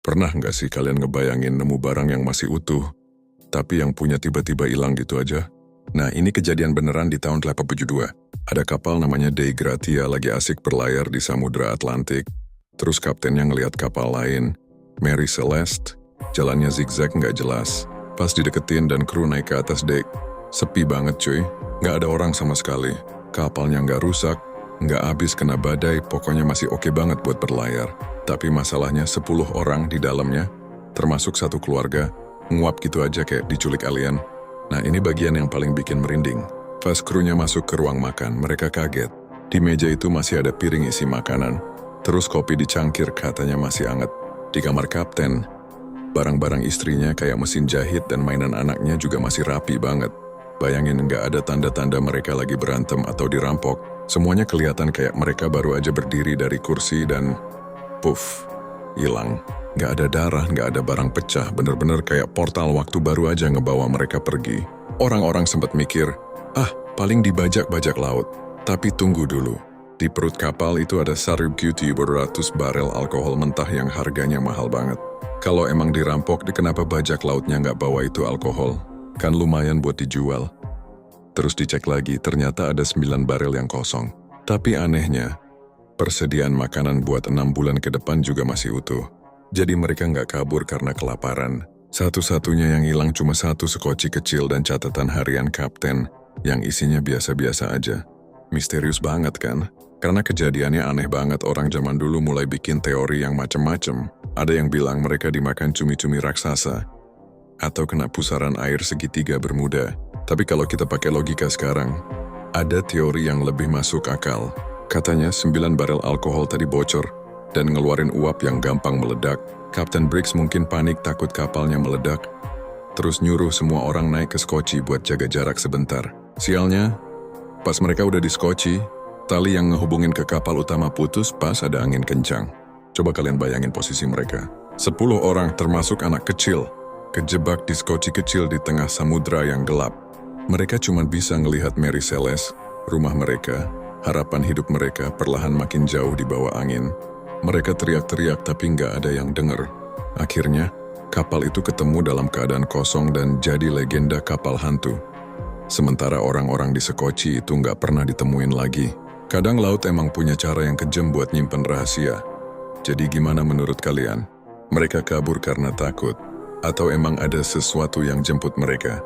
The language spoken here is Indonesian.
Pernah nggak sih kalian ngebayangin nemu barang yang masih utuh, tapi yang punya tiba-tiba hilang gitu aja? Nah, ini kejadian beneran di tahun 1872. Ada kapal namanya Dei Gratia lagi asik berlayar di Samudra Atlantik. Terus kaptennya ngelihat kapal lain, Mary Celeste, jalannya zigzag nggak jelas. Pas dideketin dan kru naik ke atas dek, sepi banget cuy, nggak ada orang sama sekali. Kapalnya nggak rusak, nggak habis kena badai, pokoknya masih oke banget buat berlayar. Tapi masalahnya 10 orang di dalamnya, termasuk satu keluarga, nguap gitu aja kayak diculik alien. Nah ini bagian yang paling bikin merinding. Pas krunya masuk ke ruang makan, mereka kaget. Di meja itu masih ada piring isi makanan. Terus kopi dicangkir katanya masih anget. Di kamar kapten, barang-barang istrinya kayak mesin jahit dan mainan anaknya juga masih rapi banget. Bayangin nggak ada tanda-tanda mereka lagi berantem atau dirampok. Semuanya kelihatan kayak mereka baru aja berdiri dari kursi dan puff, hilang. Nggak ada darah, nggak ada barang pecah, bener-bener kayak portal waktu baru aja ngebawa mereka pergi. Orang-orang sempat mikir, paling dibajak-bajak laut. Tapi tunggu dulu, di perut kapal itu ada Saribguti beratus barel alkohol mentah yang harganya mahal banget. Kalau emang dirampok, kenapa bajak lautnya nggak bawa itu alkohol? Kan lumayan buat dijual. Terus dicek lagi, ternyata ada 9 barel yang kosong. Tapi anehnya, persediaan makanan buat 6 bulan ke depan juga masih utuh. Jadi mereka nggak kabur karena kelaparan. Satu-satunya yang hilang cuma satu sekoci kecil dan catatan harian kapten yang isinya biasa-biasa aja. Misterius banget kan? Karena kejadiannya aneh banget, orang zaman dulu mulai bikin teori yang macem-macem. Ada yang bilang mereka dimakan cumi-cumi raksasa atau kena pusaran air segitiga Bermuda. Tapi kalau kita pakai logika sekarang, ada teori yang lebih masuk akal. Katanya 9 barel alkohol tadi bocor dan ngeluarin uap yang gampang meledak. Kapten Briggs mungkin panik takut kapalnya meledak. Terus nyuruh semua orang naik ke skoci buat jaga jarak sebentar. Sialnya, pas mereka udah di skoci, tali yang ngehubungin ke kapal utama putus pas ada angin kencang. Coba kalian bayangin posisi mereka. 10 orang termasuk anak kecil, kejebak di skoci kecil di tengah samudra yang gelap. Mereka cuma bisa ngelihat Mary Celeste, rumah mereka, harapan hidup mereka perlahan makin jauh di bawah angin. Mereka teriak-teriak tapi nggak ada yang denger. Akhirnya, kapal itu ketemu dalam keadaan kosong dan jadi legenda kapal hantu. Sementara orang-orang di sekoci itu nggak pernah ditemuin lagi. Kadang laut emang punya cara yang kejam buat nyimpen rahasia. Jadi gimana menurut kalian? Mereka kabur karena takut? Atau emang ada sesuatu yang jemput mereka?